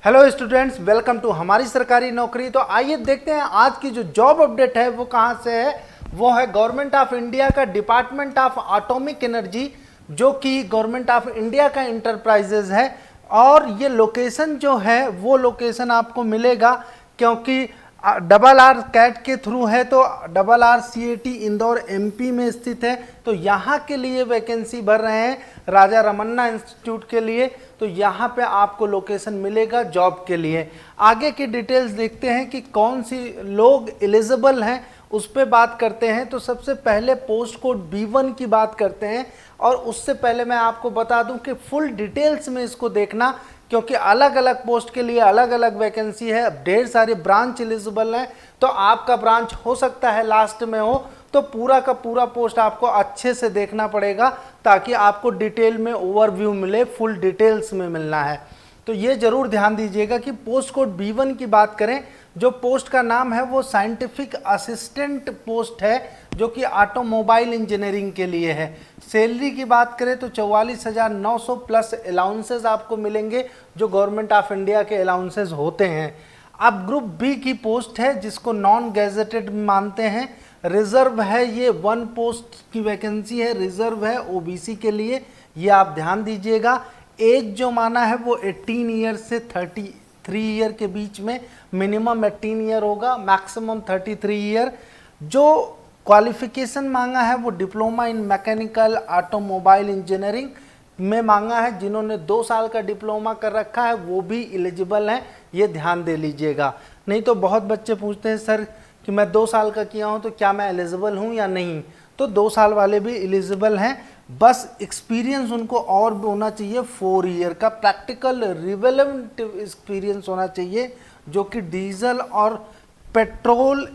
Hello students, welcome to हमारी सरकारी नौकरी। तो आइए देखते हैं आज की जो जॉब अपडेट है वो कहाँ से है। वो है गवर्नमेंट ऑफ इंडिया का डिपार्टमेंट ऑफ एटॉमिक एनर्जी, जो कि गवर्नमेंट ऑफ इंडिया का इंटरप्राइजेज है। और ये लोकेशन जो है वो लोकेशन आपको मिलेगा क्योंकि RR कैट के थ्रू है, तो RRCAT इंदौर MP में स्थित है। तो यहाँ के लिए वैकेंसी भर रहे हैं राजा रमन्ना इंस्टीट्यूट के लिए। तो यहाँ पे आपको लोकेशन मिलेगा जॉब के लिए। आगे की डिटेल्स देखते हैं कि कौन सी लोग एलिजिबल हैं, उस पर बात करते हैं। तो सबसे पहले पोस्ट कोड B1 की बात करते हैं। और उससे पहले मैं आपको बता दूं कि फुल डिटेल्स में इसको देखना, क्योंकि अलग अलग पोस्ट के लिए अलग अलग वैकेंसी है। ढेर सारे ब्रांच एलिजिबल हैं, तो आपका ब्रांच हो सकता है लास्ट में हो, तो पूरा का पूरा पोस्ट आपको अच्छे से देखना पड़ेगा ताकि आपको डिटेल में ओवरव्यू मिले, फुल डिटेल्स में मिलना है। तो ये जरूर ध्यान दीजिएगा कि पोस्ट कोड B1 की बात करें, जो पोस्ट का नाम है वो साइंटिफिक असिस्टेंट पोस्ट है, जो कि ऑटोमोबाइल इंजीनियरिंग के लिए है। सैलरी की बात करें तो 44,900 प्लस अलाउंसेस आपको मिलेंगे, जो गवर्नमेंट ऑफ इंडिया के अलाउंसेस होते हैं। अब ग्रुप B की पोस्ट है, जिसको नॉन गैजेटेड मानते हैं। रिजर्व है, ये 1 पोस्ट की वैकेंसी है, रिजर्व है OBC के लिए, ये आप ध्यान दीजिएगा। एज जो माना है वो 18 ईयर से 33 ईयर के बीच में, मिनिमम 18 ईयर होगा, मैक्सिमम 33 ईयर। जो क्वालिफिकेशन मांगा है वो diploma in mechanical automobile engineering में मांगा है। जिन्होंने 2 साल का डिप्लोमा कर रखा है वो भी एलिजिबल हैं, ये ध्यान दे लीजिएगा। नहीं तो बहुत बच्चे पूछते हैं सर कि मैं 2 साल का किया हूँ तो क्या मैं एलिजिबल हूँ या नहीं। तो 2 साल वाले भी एलिजिबल हैं, बस एक्सपीरियंस उनको और भी होना चाहिए 4 ईयर का प्रैक्टिकल रिलेवेंट एक्सपीरियंस होना चाहिए, जो कि डीजल और पेट्रोल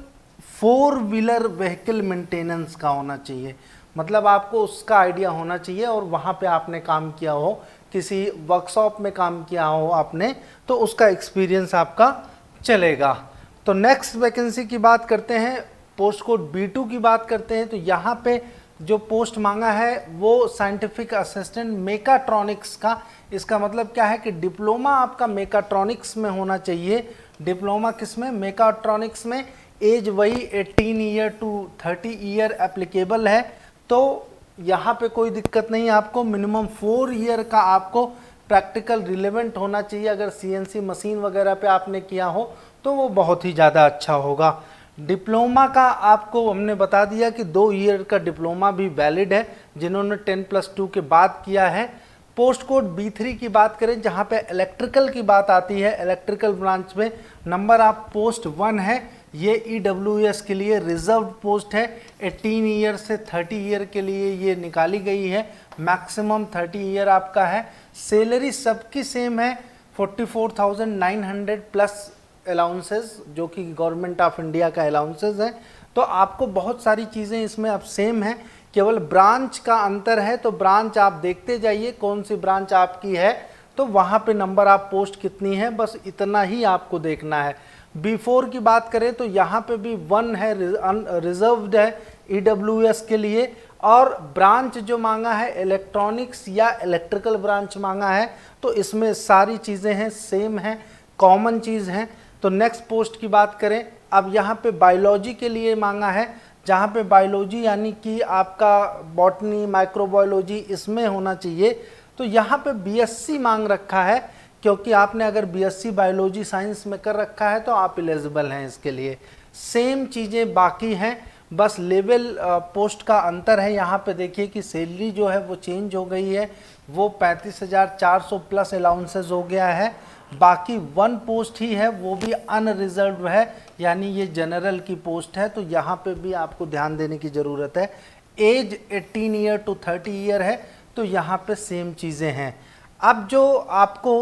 4 व्हीलर व्हीकल मेंटेनेंस का होना चाहिए। मतलब आपको उसका आइडिया होना चाहिए और वहाँ पे आपने काम किया हो, किसी वर्कशॉप में काम किया हो आपने, तो उसका एक्सपीरियंस आपका चलेगा। तो नेक्स्ट वैकेंसी की बात करते हैं, पोस्ट कोड B2 की बात करते हैं। तो यहाँ पे जो पोस्ट मांगा है वो साइंटिफिक असिस्टेंट मेकाट्रॉनिक्स का। इसका मतलब क्या है कि डिप्लोमा आपका मेकाट्रॉनिक्स में होना चाहिए। डिप्लोमा किस में? मेकाट्रॉनिक्स में। एज वही 18 ईयर टू 30 ईयर एप्लीकेबल है, तो यहाँ पे कोई दिक्कत नहीं आपको। मिनिमम 4 ईयर का आपको प्रैक्टिकल रिलेवेंट होना चाहिए। अगर CNC मशीन वगैरह पे आपने किया हो तो वो बहुत ही ज़्यादा अच्छा होगा। डिप्लोमा का आपको हमने बता दिया कि 2 ईयर का डिप्लोमा भी वैलिड है, जिन्होंने 10+2 के बाद किया है। पोस्ट कोड B3 की बात करें, जहाँ पे इलेक्ट्रिकल की बात आती है, इलेक्ट्रिकल ब्रांच में नंबर ऑफ पोस्ट 1 है। ये EWS के लिए रिजर्व पोस्ट है। 18 ईयर से 30 ईयर के लिए ये निकाली गई है, मैक्सिमम 30 ईयर आपका है। सैलरी सबकी सेम है, 44,900 प्लस अलाउंसेस, जो कि गवर्नमेंट ऑफ इंडिया का अलाउंसेस है। तो आपको बहुत सारी चीज़ें इसमें अब सेम है, केवल ब्रांच का अंतर है। तो ब्रांच आप देखते जाइए कौन सी ब्रांच आपकी है, तो वहाँ पे नंबर ऑफ पोस्ट कितनी है, बस इतना ही आपको देखना है। B4 की बात करें तो यहाँ पे भी 1 है, रिजर्व्ड है EWS के लिए। और ब्रांच जो मांगा है इलेक्ट्रॉनिक्स या इलेक्ट्रिकल ब्रांच मांगा है, तो इसमें सारी चीज़ें हैं सेम हैं, कॉमन चीज़ हैं। तो नेक्स्ट पोस्ट की बात करें, अब यहाँ पे बायोलॉजी के लिए मांगा है, जहाँ पे बायोलॉजी यानी कि आपका बॉटनी माइक्रोबायोलॉजी इसमें होना चाहिए। तो यहाँ पे BSc मांग रखा है, क्योंकि आपने अगर BSc बायोलॉजी साइंस में कर रखा है तो आप एलिजिबल हैं इसके लिए। सेम चीज़ें बाकी हैं, बस लेवल पोस्ट का अंतर है। यहाँ पे देखिए कि सैलरी जो है वो चेंज हो गई है, वो 35,400 प्लस अलाउंसेस हो गया है। बाकी 1 पोस्ट ही है, वो भी अनरिजर्व है, यानी ये जनरल की पोस्ट है। तो यहाँ पे भी आपको ध्यान देने की ज़रूरत है। एज 18 ईयर टू 30 ईयर है, तो यहाँ पे सेम चीज़ें हैं। अब जो आपको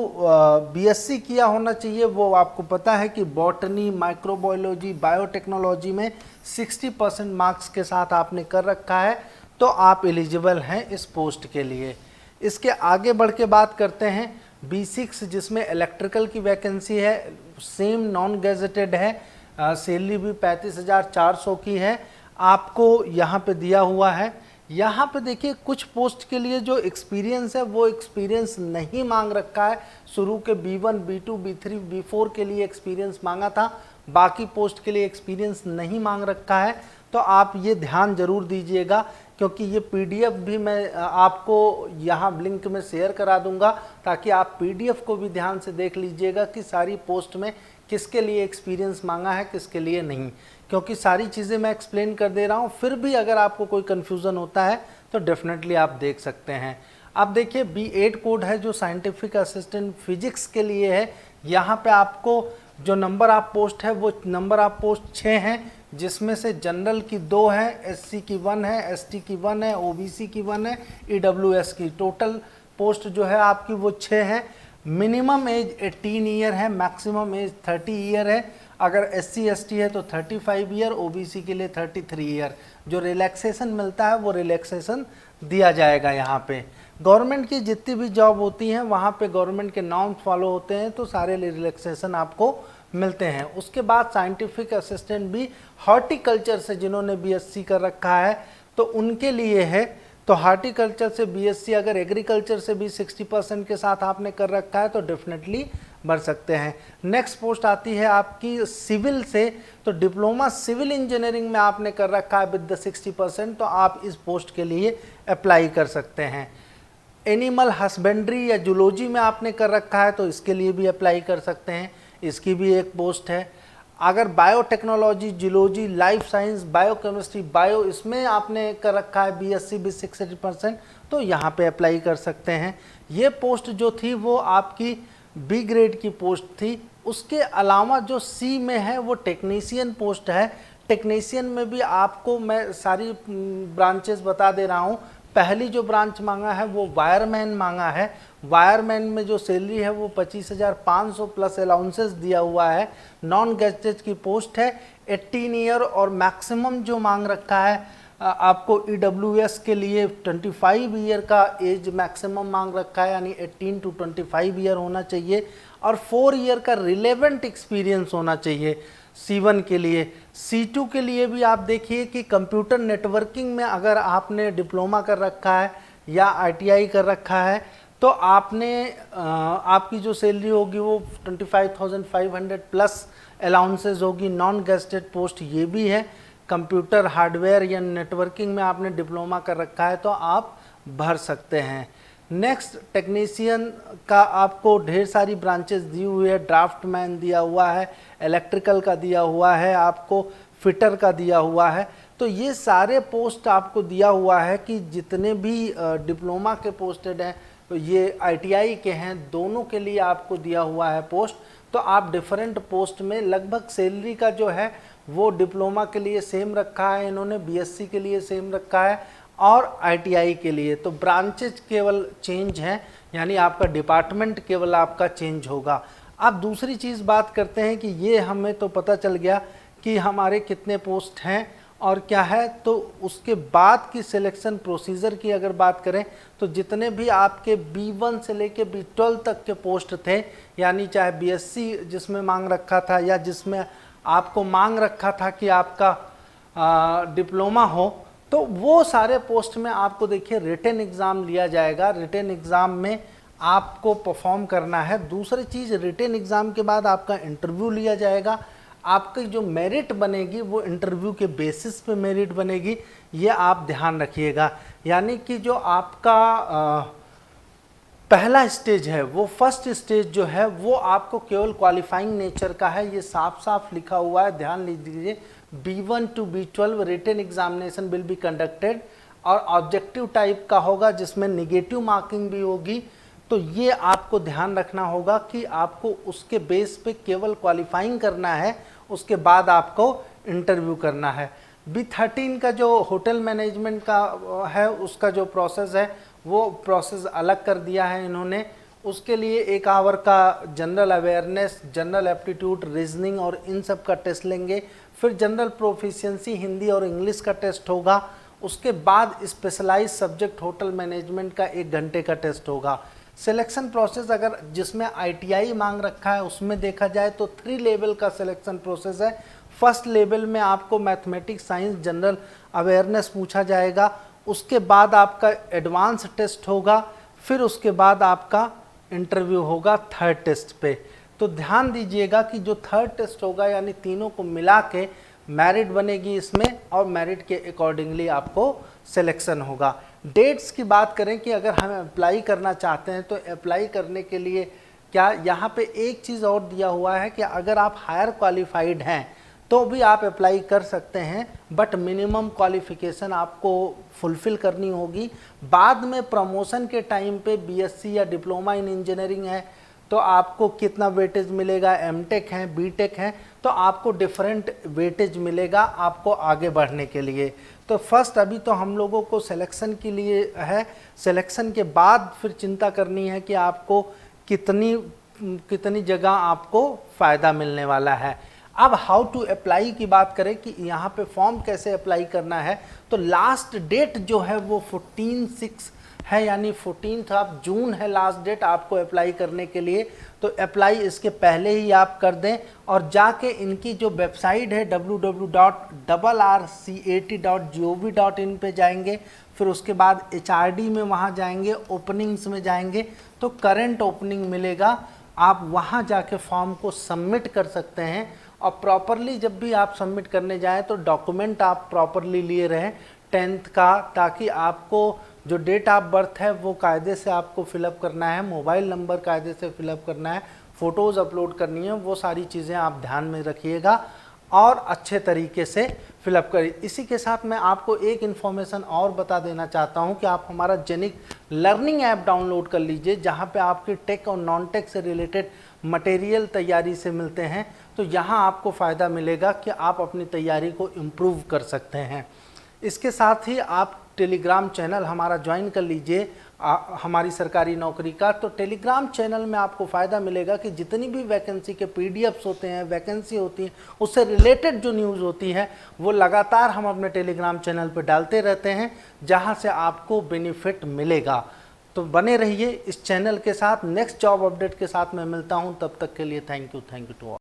BSc किया होना चाहिए, वो आपको पता है कि बॉटनी माइक्रोबायोलॉजी बायोटेक्नोलॉजी में 60% मार्क्स के साथ आपने कर रखा है, तो आप एलिजिबल हैं इस पोस्ट के लिए। इसके आगे बढ़ के बात करते हैं B6, जिसमें इलेक्ट्रिकल की वैकेंसी है, सेम नॉन गैजेटेड है। सैलरी भी 35,400 की है। आपको यहाँ पे दिया हुआ है यहाँ पे देखिए कुछ पोस्ट के लिए जो एक्सपीरियंस है वो एक्सपीरियंस नहीं मांग रखा है। शुरू के B1, B2, B3, B4 के लिए एक्सपीरियंस मांगा था, बाकी पोस्ट के लिए एक्सपीरियंस नहीं मांग रखा है। तो आप ये ध्यान जरूर दीजिएगा, क्योंकि ये PDF भी मैं आपको यहाँ लिंक में शेयर करा दूंगा, ताकि आप PDF को भी ध्यान से देख लीजिएगा कि सारी पोस्ट में किसके लिए एक्सपीरियंस मांगा है, किसके लिए नहीं, क्योंकि सारी चीज़ें मैं एक्सप्लेन कर दे रहा हूँ। फिर भी अगर आपको कोई कन्फ्यूज़न होता है तो डेफिनेटली आप देख सकते हैं। अब देखिए B8 कोड है जो साइंटिफिक असिस्टेंट फिजिक्स के लिए है। यहाँ पे आपको जो नंबर ऑफ पोस्ट है वो नंबर ऑफ पोस्ट 6 हैं, जिसमें से जनरल की 2 है, SC की 1 है, ST की 1 है, OBC की 1 है, EWS की। टोटल पोस्ट जो है आपकी वो 6 है। मिनिमम एज 18 ईयर है, मैक्सिमम एज 30 ईयर है। अगर SC ST है तो 35 ईयर, OBC के लिए 33 ईयर। जो रिलैक्सेशन मिलता है वो रिलैक्सेशन दिया जाएगा। यहाँ पे गवर्नमेंट की जितनी भी जॉब होती हैं वहाँ पे गवर्नमेंट के नॉर्म्स फॉलो होते हैं, तो सारे रिलैक्सेशन आपको मिलते हैं। उसके बाद साइंटिफिक असिस्टेंट भी हॉर्टिकल्चर से जिन्होंने BSc कर रखा है तो उनके लिए है। तो हॉर्टिकल्चर से BSc, अगर एग्रीकल्चर से भी 60% के साथ आपने कर रखा है तो डेफिनेटली भर सकते हैं। नेक्स्ट पोस्ट आती है आपकी सिविल से, तो डिप्लोमा सिविल इंजीनियरिंग में आपने कर रखा है विद द 60%, तो आप इस पोस्ट के लिए अप्लाई कर सकते हैं। एनिमल हस्बेंड्री या जूलॉजी में आपने कर रखा है तो इसके लिए भी अप्लाई कर सकते हैं, इसकी भी एक पोस्ट है। अगर biotechnology, zoology, life science, biochemistry, bio इसमें आपने कर रखा है BSc भी 60%, तो यहाँ पे अप्लाई कर सकते हैं। ये पोस्ट जो थी वो आपकी B ग्रेड की पोस्ट थी। उसके अलावा जो C में है वो टेक्नीशियन पोस्ट है। टेक्नीशियन में भी आपको मैं सारी ब्रांचेस बता दे रहा हूँ। पहली जो ब्रांच मांगा है वो वायरमैन मांगा है। वायरमैन में जो सैलरी है वो 25,500 प्लस अलाउंसेस दिया हुआ है। नॉन गैजेटेड की पोस्ट है, 18 ईयर, और मैक्सिमम जो मांग रखा है आपको EWS के लिए 25 ईयर का एज मैक्सिमम मांग रखा है, यानी 18 to 25 ईयर होना चाहिए, और 4 ईयर का रिलेवेंट एक्सपीरियंस होना चाहिए C1 के लिए। C2 के लिए भी आप देखिए कि कंप्यूटर नेटवर्किंग में अगर आपने डिप्लोमा कर रखा है या ITI कर रखा है तो आपने आपकी जो सैलरी होगी वो 25,500 प्लस अलाउंसेस होगी। नॉन गेस्टेड पोस्ट ये भी है। कंप्यूटर हार्डवेयर या नेटवर्किंग में आपने डिप्लोमा कर रखा है तो आप भर सकते हैं। नेक्स्ट टेक्नीशियन का आपको ढेर सारी ब्रांचेस दी हुई है। ड्राफ्टमैन दिया हुआ है, इलेक्ट्रिकल का दिया हुआ है, आपको फिटर का दिया हुआ है। तो ये सारे पोस्ट आपको दिया हुआ है कि जितने भी डिप्लोमा के पोस्टेड हैं तो ये ITI के हैं, दोनों के लिए आपको दिया हुआ है पोस्ट। तो आप डिफरेंट पोस्ट में लगभग सैलरी का जो है वो डिप्लोमा के लिए सेम रखा है इन्होंने, BSc के लिए सेम रखा है और ITI के लिए। तो ब्रांचेज केवल चेंज हैं, यानी आपका डिपार्टमेंट केवल आपका चेंज होगा। अब दूसरी चीज़ बात करते हैं कि ये हमें तो पता चल गया कि हमारे कितने पोस्ट हैं और क्या है। तो उसके बाद की सिलेक्शन प्रोसीजर की अगर बात करें तो जितने भी आपके B1 से लेके B12 तक के पोस्ट थे, यानी चाहे BSc जिसमें मांग रखा था या जिसमें आपको मांग रखा था कि आपका डिप्लोमा हो, तो वो सारे पोस्ट में आपको देखिए रिटन एग्ज़ाम लिया जाएगा। रिटन एग्ज़ाम में आपको परफॉर्म करना है। दूसरी चीज़, रिटन एग्ज़ाम के बाद आपका इंटरव्यू लिया जाएगा। आपकी जो मेरिट बनेगी वो इंटरव्यू के बेसिस पे मेरिट बनेगी, ये आप ध्यान रखिएगा। यानी कि जो आपका पहला स्टेज है वो फर्स्ट स्टेज जो है वो आपको केवल क्वालिफाइंग नेचर का है, ये साफ साफ लिखा हुआ है, ध्यान लीजिए। B1 to B12 written examination will be conducted और ऑब्जेक्टिव टाइप का होगा जिसमें निगेटिव मार्किंग भी होगी। तो ये आपको ध्यान रखना होगा कि आपको उसके बेस पे केवल क्वालिफाइंग करना है, उसके बाद आपको इंटरव्यू करना है। B13 का जो होटल मैनेजमेंट का है उसका जो प्रोसेस है वो प्रोसेस अलग कर दिया है इन्होंने। उसके लिए 1 आवर का general awareness, general aptitude, reasoning और इन सब का टेस्ट लेंगे। फिर जनरल प्रोफिशिएंसी हिंदी और इंग्लिश का टेस्ट होगा। उसके बाद स्पेशलाइज सब्जेक्ट होटल मैनेजमेंट का 1 घंटे का टेस्ट होगा। सिलेक्शन प्रोसेस अगर जिसमें ITI मांग रखा है उसमें देखा जाए तो 3 लेवल का सिलेक्शन प्रोसेस है। फर्स्ट लेवल में आपको मैथमेटिक्स, साइंस, जनरल अवेयरनेस पूछा जाएगा। उसके बाद आपका एडवांस टेस्ट होगा, फिर उसके बाद आपका इंटरव्यू होगा थर्ड टेस्ट पे। तो ध्यान दीजिएगा कि जो थर्ड टेस्ट होगा यानी तीनों को मिला के मेरिट बनेगी इसमें, और मेरिट के अकॉर्डिंगली आपको सिलेक्शन होगा। डेट्स की बात करें कि अगर हम अप्लाई करना चाहते हैं तो अप्लाई करने के लिए क्या यहाँ पे एक चीज़ और दिया हुआ है कि अगर आप हायर क्वालिफाइड हैं तो भी आप अप्लाई कर सकते हैं, बट मिनिमम क्वालिफिकेशन आपको फुलफ़िल करनी होगी। बाद में प्रमोशन के टाइम पे बीएससी या डिप्लोमा इन इंजीनियरिंग है तो आपको कितना वेटेज मिलेगा, एमटेक है, बीटेक है तो आपको डिफरेंट वेटेज मिलेगा आपको आगे बढ़ने के लिए। तो फर्स्ट अभी तो हम लोगों को सिलेक्शन के लिए है, सिलेक्शन के बाद फिर चिंता करनी है कि आपको कितनी जगह आपको फ़ायदा मिलने वाला है। अब हाउ टू अप्लाई की बात करें कि यहाँ पे फॉर्म कैसे अप्लाई करना है, तो लास्ट डेट जो है वो 14/6 है, यानी 14 जून है लास्ट डेट आपको अप्लाई करने के लिए। तो अप्लाई इसके पहले ही आप कर दें और जाके इनकी जो वेबसाइट है www.rrcat.gov.in पे जाएंगे, फिर उसके बाद HRD में वहाँ जाएंगे, ओपनिंग्स में जाएंगे तो करंट ओपनिंग मिलेगा, आप वहाँ जाके फॉर्म को सबमिट कर सकते हैं। और प्रॉपरली जब भी आप सबमिट करने जाएं तो डॉक्यूमेंट आप प्रॉपरली लिए रहें 10th का, ताकि आपको जो डेट ऑफ बर्थ है वो कायदे से आपको फिलअप करना है, मोबाइल नंबर कायदे से फिलअप करना है, फ़ोटोज़ अपलोड करनी है, वो सारी चीज़ें आप ध्यान में रखिएगा और अच्छे तरीके से फिलअप करिए। इसी के साथ मैं आपको एक इन्फॉर्मेशन और बता देना चाहता हूं कि आप हमारा जेनिक लर्निंग ऐप डाउनलोड कर लीजिए, जहां पे आपके टेक और नॉन टेक से रिलेटेड मटेरियल तैयारी से मिलते हैं। तो यहां आपको फ़ायदा मिलेगा कि आप अपनी तैयारी को इम्प्रूव कर सकते हैं। इसके साथ ही आप टेलीग्राम चैनल हमारा ज्वाइन कर लीजिए हमारी सरकारी नौकरी का। तो टेलीग्राम चैनल में आपको फ़ायदा मिलेगा कि जितनी भी वैकेंसी के PDFs होते हैं, वैकेंसी होती है, उससे रिलेटेड जो न्यूज़ होती है वो लगातार हम अपने टेलीग्राम चैनल पर डालते रहते हैं, जहां से आपको बेनिफिट मिलेगा। तो बने रहिए इस चैनल के साथ। नेक्स्ट जॉब अपडेट के साथ मैं मिलता हूं, तब तक के लिए थैंक यू टू ऑल।